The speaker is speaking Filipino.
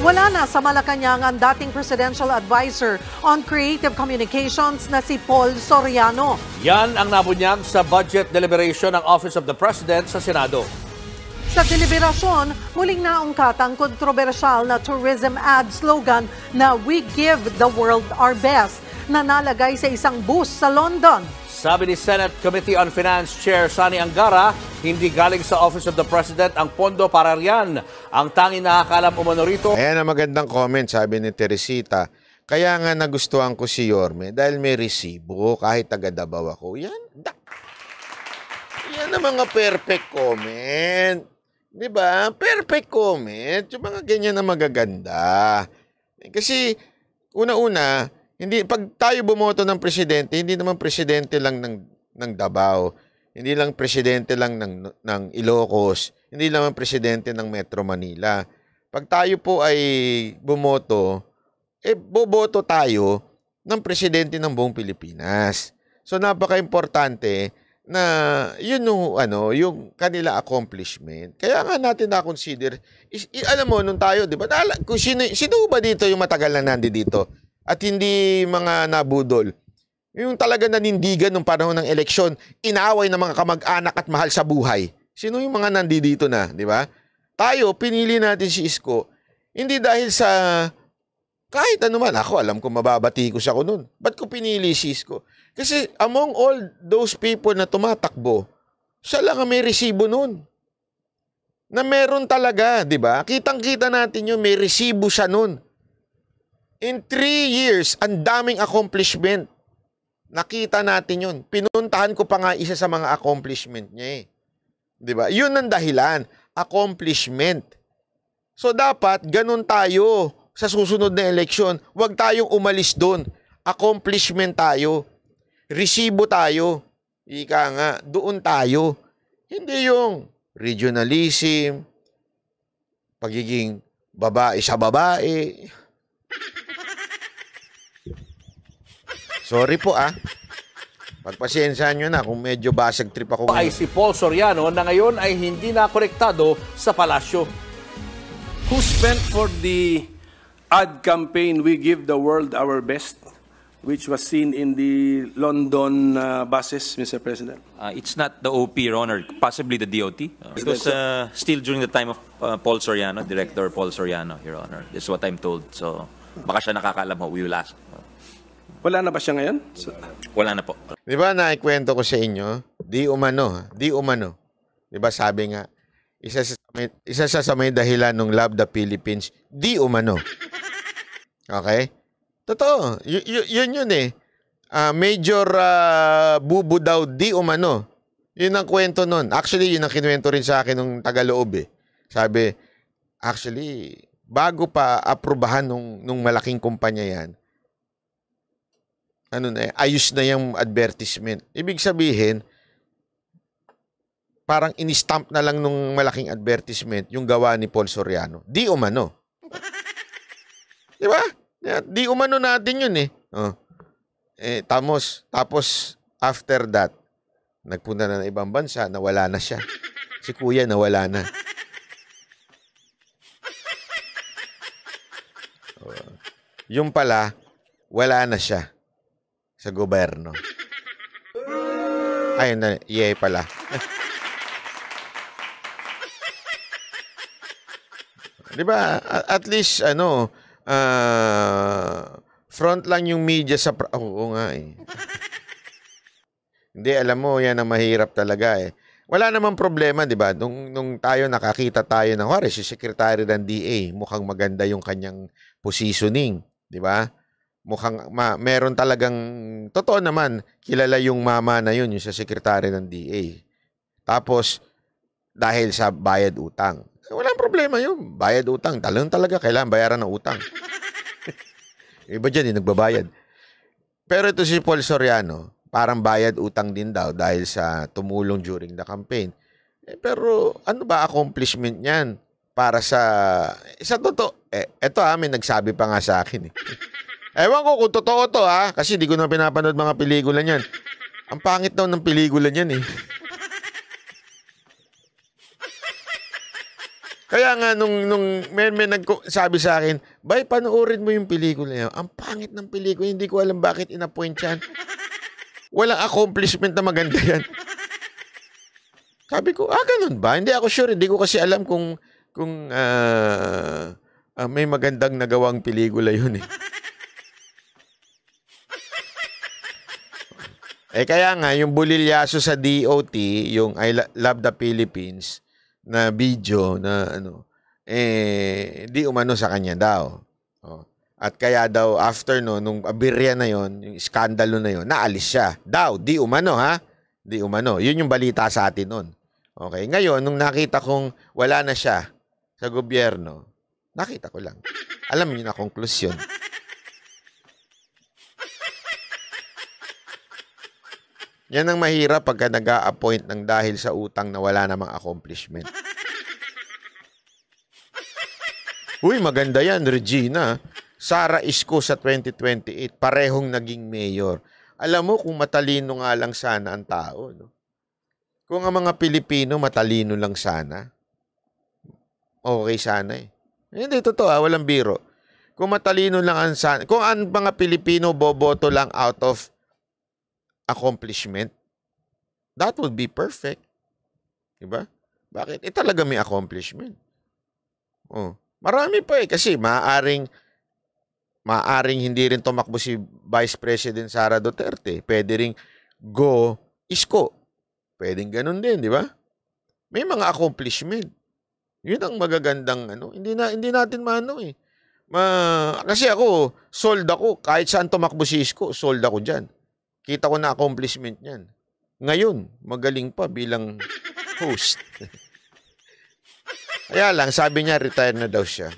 Wala na sa Malacanang ang dating Presidential Advisor on Creative Communications na si Paul Soriano. Yan ang nabunyag sa budget deliberation ng Office of the President sa Senado. Sa deliberasyon, muling naungkat ang kontrobersyal na tourism ad slogan na "We give the world our best" na nalagay sa isang bus sa London. Sabi ni Senate Committee on Finance Chair Sani Angara, hindi galing sa Office of the President ang pondo para riyan. Ang tanging nakakalam umano rito. Ayan ang magandang comment, sabi ni Teresita. Kaya nga nagustuhan ko si Yorme dahil may resibo kahit taga Davao ako. Yan ang mga perfect comment. Diba? Perfect comment. Yung mga ganyan na magaganda. Kasi una-una, pag tayo bumoto ng presidente, hindi naman presidente lang ng Davao. Hindi lang presidente lang ng Ilocos. Hindi lang presidente ng Metro Manila. Pag tayo po ay bumoto, boboto tayo ng presidente ng buong Pilipinas. So napaka-importante na yun yung kanila accomplishment. Kaya nga natin na-consider, alam mo, nung tayo, di ba, kung sino ba dito yung matagal na nandito? At hindi mga nabudol. Yung talaga nanindigan nung panahon ng eleksyon, inaaway ng mga kamag-anak at mahal sa buhay. Sino yung mga nandito na, di ba? Tayo, pinili natin si Isko, hindi dahil sa, kahit ano man, ako alam ko mababatikos ako nun. Ba't ko pinili si Isko? Kasi among all those people na tumatakbo, siya lang ang may resibo nun. Na meron talaga, di ba? Kitang-kita natin yun, may resibo siya nun. In 3 years, ang daming accomplishment. Nakita natin yun. Pinuntahan ko pa nga isa sa mga accomplishment niya eh. Diba? Yun ang dahilan. Accomplishment. So dapat, ganun tayo sa susunod na eleksyon. Huwag tayong umalis doon. Accomplishment tayo. Resibo tayo. Ika nga, doon tayo. Hindi yung regionalism, pagiging babae sa babae. Sorry po pagpasensyahan nyo na kung medyo basag trip ako ngayon. Ay si Paul Soriano na ngayon ay hindi na konektado sa palasyo. Who spent for the ad campaign "We Give the World Our Best", which was seen in the London buses, Mr. President? It's not the OP, Your Honor, possibly the DOT. It was still during the time of Paul Soriano, Director Paul Soriano, Your Honor. This is what I'm told. So baka siya nakakaalam ho, we will ask. Wala na ba siya ngayon? Wala na po. Di ba naikwento ko sa inyo? Di umano. Di ba sabi nga, isa sa may dahilan ng Love the Philippines, di umano. Okay? Totoo. Yun eh. Major bubu daw, di umano. Yun ang kwento nun. Actually, yun ang kinuwento rin sa akin ng Tagaloob eh. Sabi, actually, bago pa aprubahan nung malaking kumpanya yan, ayos na yung advertisement. Ibig sabihin, parang in-stamp na lang nung malaking advertisement yung gawa ni Paul Soriano. Di umano. Di ba? Di umano natin yun eh. Tapos, after that, nagpunta na ng ibang bansa, nawala na siya. Si Kuya nawala na. Yung pala, wala na siya sa gobyerno. Ayun na, pala. Di ba? At least, front lang yung media sa... Oo nga eh. Hindi, alam mo, yan ang mahirap talaga eh. Wala namang problema, di ba? Nung tayo nakakita tayo ng, si Secretary ng DA, mukhang maganda yung kanyang positioning, di ba? Mukhang meron talagang, totoo naman, kilala yung mama na yun, yung sa Secretary ng DA. Tapos, dahil sa bayad utang. Walang problema yun. Bayad utang. Talaga, kailangan bayaran ng utang. Iba dyan, nagbabayad. Pero ito si Paul Soriano, parang bayad utang din daw dahil sa tumulong during the campaign. Pero ano ba accomplishment niyan para sa totoo? Ito may nagsabi pa nga sa akin eh. Ewan ko kung totoo to kasi di ko na pinapanood mga pelikula niyan. Ang pangit daw ng pelikula niyan eh. Kaya nga, nung may sabi sa akin, bay, panoorin mo yung pelikula niya. Ang pangit ng pelikula, hindi ko alam bakit in-appoint yan. Walang accomplishment na maganda yan. Sabi ko, ganun ba? Hindi ako sure. Hindi ko kasi alam kung may magandang nagawang pelikula yun eh. Kaya nga, yung bulilyaso sa DOT, yung I Love the Philippines na video na di umano sa kanya daw. At kaya daw, after nung abirya na yon, yung iskandalo na yon, naalis siya. Daw, di umano ha? Di umano. Yun yung balita sa atin nun. Okay, ngayon, nung nakita kong wala na siya sa gobyerno, nakita ko lang. Alam niyo na konklusyon. Yan ang mahirap pagka nag-a-appoint ng dahil sa utang na wala namang accomplishment. Uy, maganda yan, Regina. Sara Isko sa 2028, parehong naging mayor. Alam mo kung matalino nga lang sana ang tao, no? Kung ang mga Pilipino matalino lang sana, okay sana eh. Hindi, totoo walang biro. Kung matalino lang ang sana, kung ang mga Pilipino boboto lang out of accomplishment, that would be perfect. Diba? Bakit? Talaga may accomplishment. Marami pa kasi maaaring hindi rin tumakbo si Vice President Sara Duterte. Pwede ring go Isko. Pwedeng ganun din, di ba? May mga accomplishment. Yun ang magagandang Hindi natin eh. Kasi ako, sold ako. Kahit saan tumakbo si Isko, sold ako dyan. Kita ko na accomplishment niyan. Ngayon, magaling pa bilang host. Kaya lang, sabi niya, retire na daw siya.